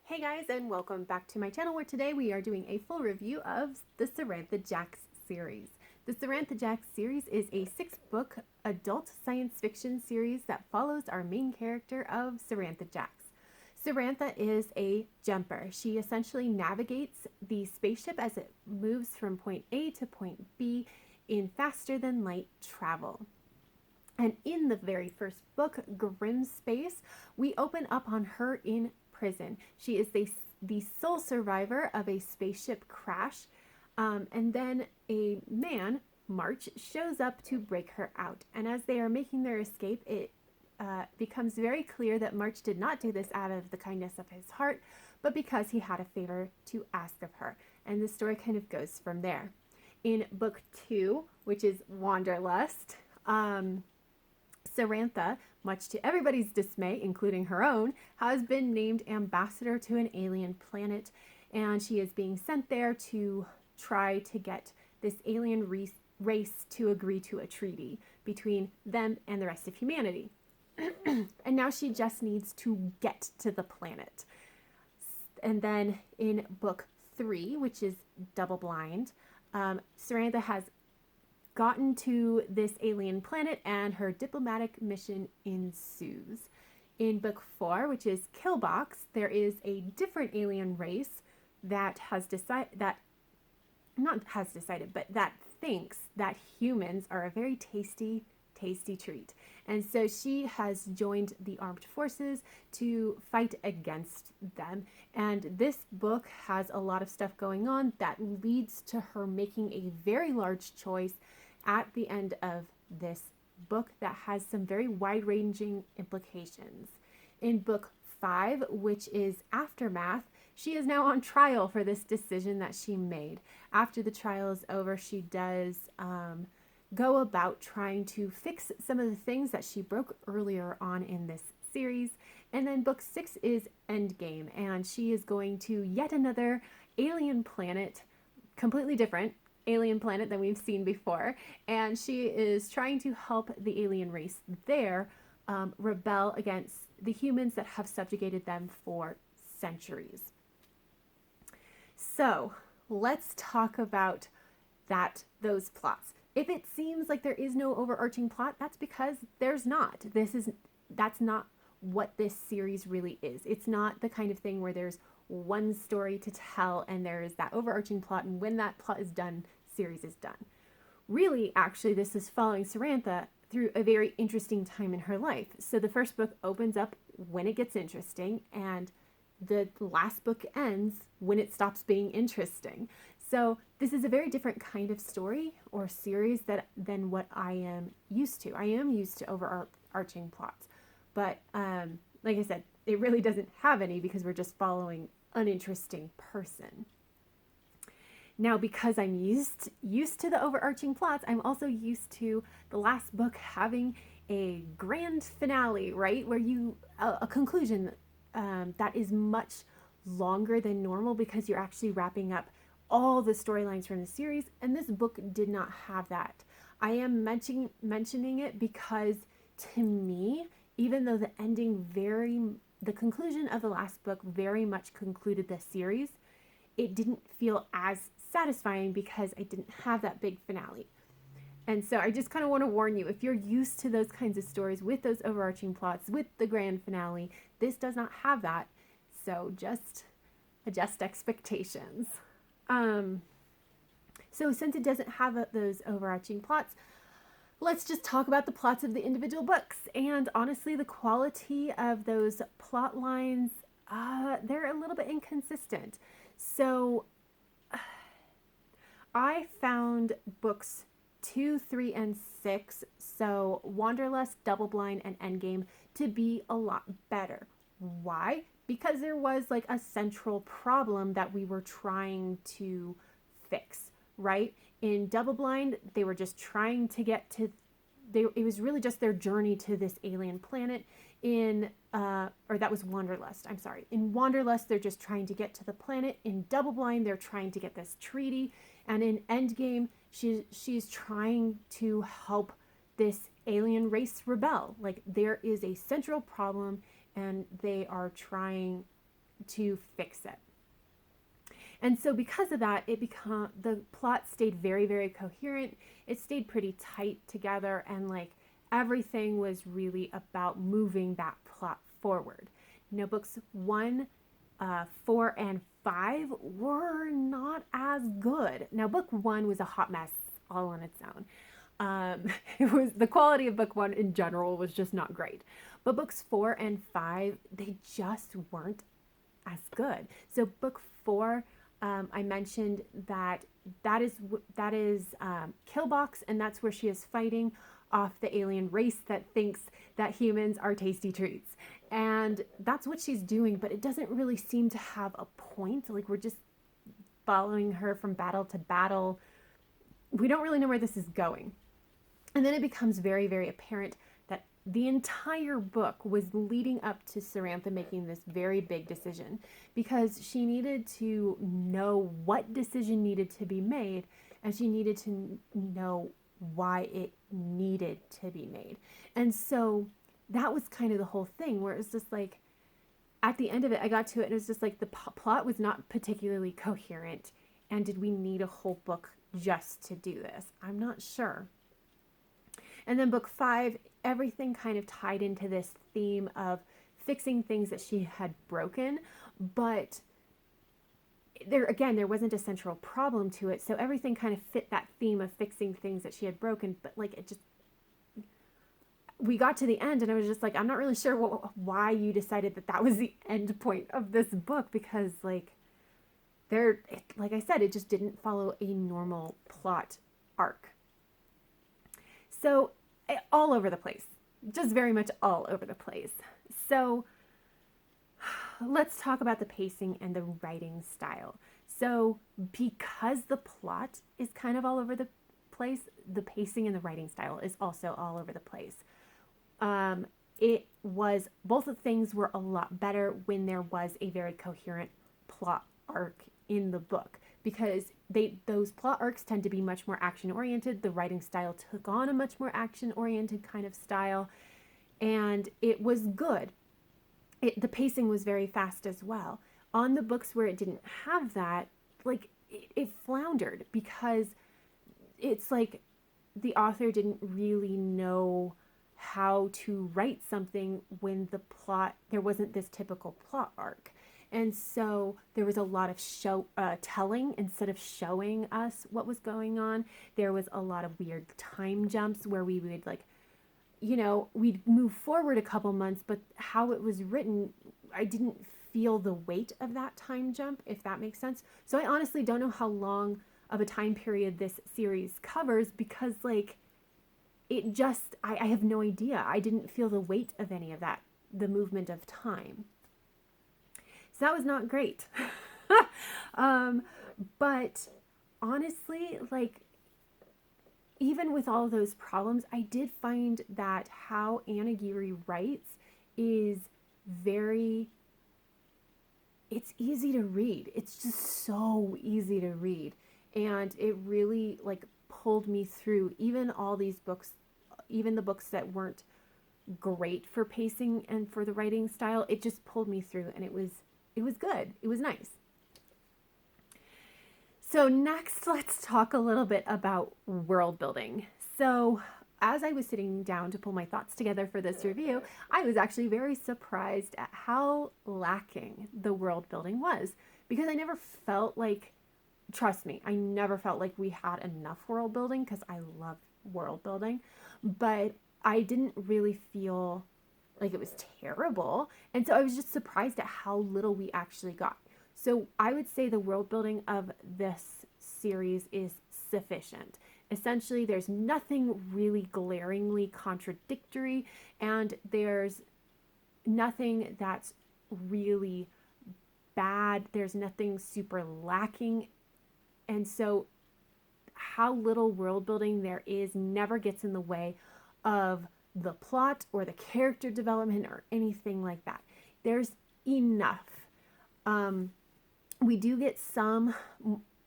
Hey guys, and welcome back to my channel where today we are doing a full review of the Sirantha Jax series. The Sirantha Jax series is a 6-book adult science fiction series that follows our main character of Sirantha Jax. Sirantha is a jumper. She essentially navigates the spaceship as it moves from point A to point B in faster than light travel. And in the very first book, Grim Space, we open up on her in prison. She is the sole survivor of a spaceship crash, and then a man, March, shows up to break her out. And as they are making their escape, it becomes very clear that March did not do this out of the kindness of his heart, but because he had a favor to ask of her. And the story kind of goes from there. In book 2, which is Wanderlust, Sirantha, much to everybody's dismay, including her own, has been named ambassador to an alien planet, and she is being sent there to try to get this alien race to agree to a treaty between them and the rest of humanity. And now she just needs to get to the planet. And then in book 3, which is Double Blind, Sirantha has gotten to this alien planet and her diplomatic mission ensues. In book 4, which is Killbox, there is a different alien race that thinks that humans are a very tasty treat. And so she has joined the armed forces to fight against them. And this book has a lot of stuff going on that leads to her making a very large choice at the end of this book that has some very wide-ranging implications. In book 5, which is Aftermath, she is now on trial for this decision that she made. After the trial is over, she does go about trying to fix some of the things that she broke earlier on in this series. And then book 6 is Endgame, and she is going to yet another alien planet, completely different alien planet than we've seen before, and she is trying to help the alien race there rebel against the humans that have subjugated them for centuries. So let's talk about those plots. If it seems like there is no overarching plot, that's because there's not. That's not what this series really is. It's not the kind of thing where there's one story to tell and there's that overarching plot, and when that plot is done, series is done. Really, actually, this is following Sirantha through a very interesting time in her life. So the first book opens up when it gets interesting, and the last book ends when it stops being interesting. So this is a very different kind of story or series than what I am used to. I am used to overarching plots, but like I said, it really doesn't have any because we're just following an interesting person. Now, because I'm used to the overarching plots, I'm also used to the last book having a grand finale, right? Where a conclusion that is much longer than normal because you're actually wrapping up all the storylines from the series, and this book did not have that. I am mentioning it because, to me, even though the conclusion of the last book very much concluded the series, it didn't feel as satisfying because I didn't have that big finale. And so I just kind of want to warn you, if you're used to those kinds of stories with those overarching plots, with the grand finale, this does not have that. So just adjust expectations. So since it doesn't have those overarching plots, let's just talk about the plots of the individual books. And honestly, the quality of those plot lines, they're a little bit inconsistent. So I found books 2, 3, and 6, so Wanderlust, Double Blind, and Endgame, to be a lot better. Why? Because there was like a central problem that we were trying to fix, right? In Double Blind, they were just trying to get to, it was really just their journey to this alien planet. Or that was Wanderlust, I'm sorry. In Wanderlust, they're just trying to get to the planet. In Double Blind, they're trying to get this treaty. And in Endgame, she's trying to help this alien race rebel. Like, there is a central problem, and they are trying to fix it. And so because of that, the plot stayed very, very coherent. It stayed pretty tight together, and like everything was really about moving that plot forward. Now, books 1, 4, and 5 were not as good. Now, book 1 was a hot mess all on its own. It was, the quality of book 1 in general was just not great. But books 4 and 5, they just weren't as good. So book 4, I mentioned that is Killbox, and that's where she is fighting off the alien race that thinks that humans are tasty treats. And that's what she's doing, but it doesn't really seem to have a point. Like, we're just following her from battle to battle. We don't really know where this is going. And then it becomes very, very apparent that the entire book was leading up to Sirantha making this very big decision, because she needed to know what decision needed to be made, and she needed to know why it needed to be made. And so that was kind of the whole thing, where it was just like, at the end of it, I got to it and it was just like the plot was not particularly coherent. And did we need a whole book just to do this? I'm not sure. And then book 5, everything kind of tied into this theme of fixing things that she had broken, but there wasn't a central problem to it. So everything kind of fit that theme of fixing things that she had broken, but like we got to the end and I was just like, I'm not really sure why you decided that was the end point of this book, because like I said, it just didn't follow a normal plot arc. So all over the place, just very much all over the place. So let's talk about the pacing and the writing style. So because the plot is kind of all over the place, the pacing and the writing style is also all over the place. Both of things were a lot better when there was a very coherent plot arc in the book, because those plot arcs tend to be much more action oriented. The writing style took on a much more action oriented kind of style, and it was good. The pacing was very fast as well. On the books where it didn't have that, like it floundered, because it's like the author didn't really know how to write something when there wasn't this typical plot arc. And so there was a lot of telling instead of showing us what was going on. There was a lot of weird time jumps where we would we'd move forward a couple months, but how it was written, I didn't feel the weight of that time jump, if that makes sense. So I honestly don't know how long of a time period this series covers, because I have no idea. I didn't feel the weight of any of that, the movement of time. So that was not great. But honestly, even with all those problems, I did find that how Ann Aguirre writes is it's easy to read. It's just so easy to read. And it really pulled me through even all these books, even the books that weren't great for pacing and for the writing style. It just pulled me through, and it was good. It was nice. So next, let's talk a little bit about world building. So as I was sitting down to pull my thoughts together for this review, I was actually very surprised at how lacking the world building was, because I never felt trust me, I never felt like we had enough world building, because I love world building, but I didn't really feel like it was terrible. And so I was just surprised at how little we actually got. So I would say the world building of this series is sufficient. Essentially, there's nothing really glaringly contradictory, and there's nothing that's really bad. There's nothing super lacking. And so how little world building there is never gets in the way of the plot or the character development or anything like that. There's enough. We do get some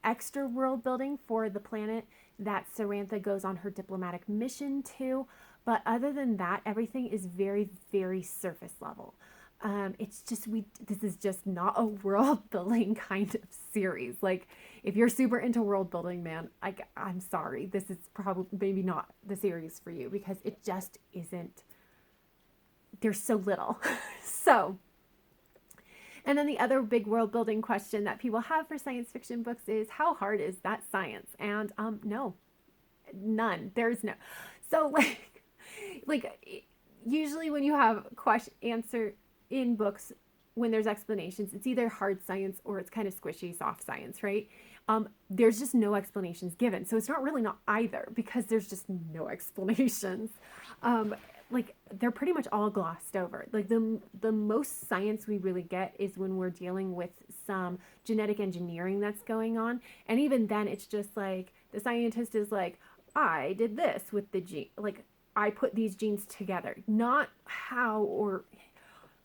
extra world building for the planet that Sirantha goes on her diplomatic mission to, but other than that, everything is very, very surface level. It's just, this is just not a world building kind of series. Like, if you're super into world building, man, I'm sorry. This is probably maybe not the series for you, because it just isn't. There's so little. So, and then the other big world building question that people have for science fiction books is, how hard is that science? And no, none. There's no. So like usually when you have answer in books, when there's explanations, it's either hard science or it's kind of squishy soft science, right? There's just no explanations given, so it's not really not either, because there's just no explanations. Like, they're pretty much all glossed over. Like, the most science we really get is when we're dealing with some genetic engineering that's going on, and even then it's just like the scientist is like, I did this with the gene, like I put these genes together, not how, or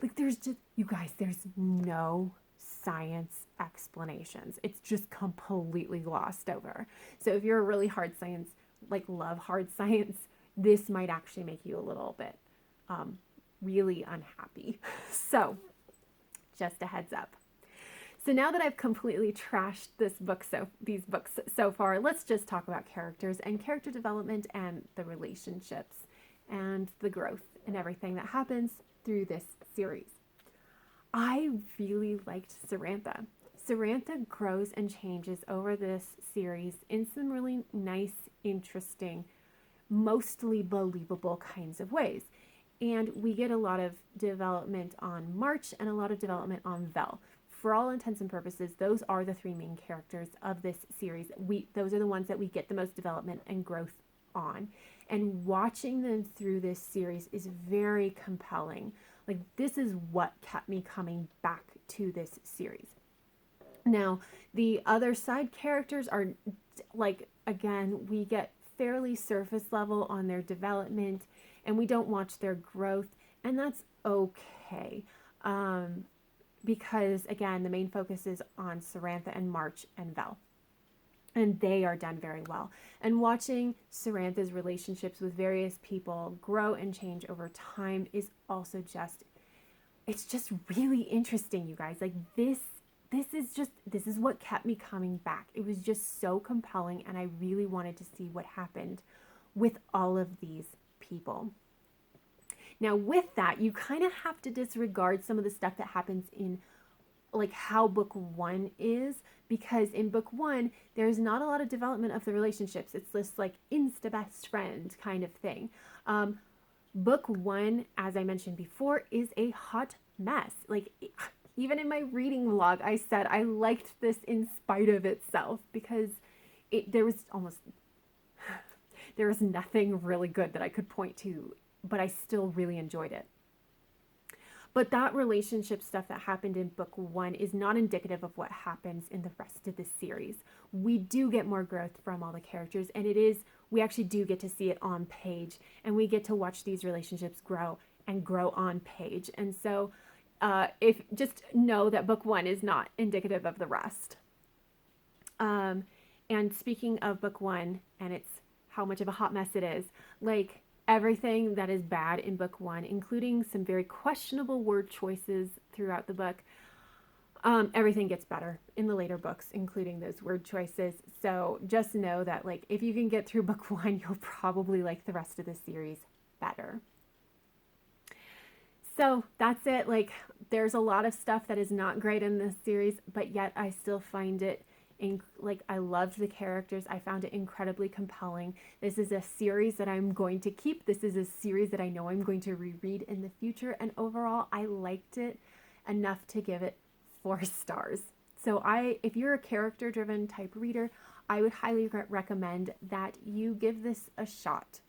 like, there's just, you guys, there's no science explanations. It's just completely glossed over. So if you're a really hard science, like love hard science, this might actually make you a little bit really unhappy. So just a heads up. So now that I've completely trashed these books so far, let's just talk about characters and character development and the relationships and the growth and everything that happens through this series. I really liked Sirantha. Sirantha grows and changes over this series in some really nice, interesting, mostly believable kinds of ways. And we get a lot of development on March and a lot of development on Vel. For all intents and purposes, those are the three main characters of this series. Those are the ones that we get the most development and growth on. And watching them through this series is very compelling. Like, this is what kept me coming back to this series. Now, the other side characters are, like, again, we get fairly surface level on their development, and we don't watch their growth, and that's okay. Because, again, the main focus is on Sirantha and March and Vel. And they are done very well. And watching Sirantha's relationships with various people grow and change over time is also just, it's just really interesting, you guys. Like, this is what kept me coming back. It was just so compelling, and I really wanted to see what happened with all of these people. Now, with that, you kind of have to disregard some of the stuff that happens in, like, how book one is, because in book one, there's not a lot of development of the relationships. It's this, like, insta best friend kind of thing. Book one, as I mentioned before, is a hot mess. Like, even in my reading log, I said I liked this in spite of itself, because there was nothing really good that I could point to, but I still really enjoyed it. But that relationship stuff that happened in book one is not indicative of what happens in the rest of the series. We do get more growth from all the characters, and we actually do get to see it on page, and we get to watch these relationships grow and grow on page. And so if just know that book one is not indicative of the rest. And speaking of book one, and it's how much of a hot mess it is, like, everything that is bad in book one, including some very questionable word choices throughout the book, everything gets better in the later books, including those word choices. So just know that, like, if you can get through book one, you'll probably like the rest of the series better. So that's it. Like, there's a lot of stuff that is not great in this series, but yet I still find it, I loved the characters. I found it incredibly compelling. This is a series that I'm going to keep. This is a series that I know I'm going to reread in the future. And overall, I liked it enough to give it 4 stars. So if you're a character-driven type reader, I would highly recommend that you give this a shot.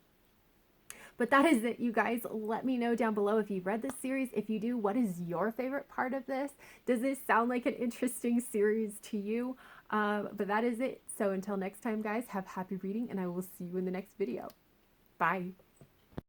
But that is it, you guys. Let me know down below if you've read this series. If you do, what is your favorite part of this? Does this sound like an interesting series to you? But that is it. So until next time, guys, have happy reading, and I will see you in the next video. Bye.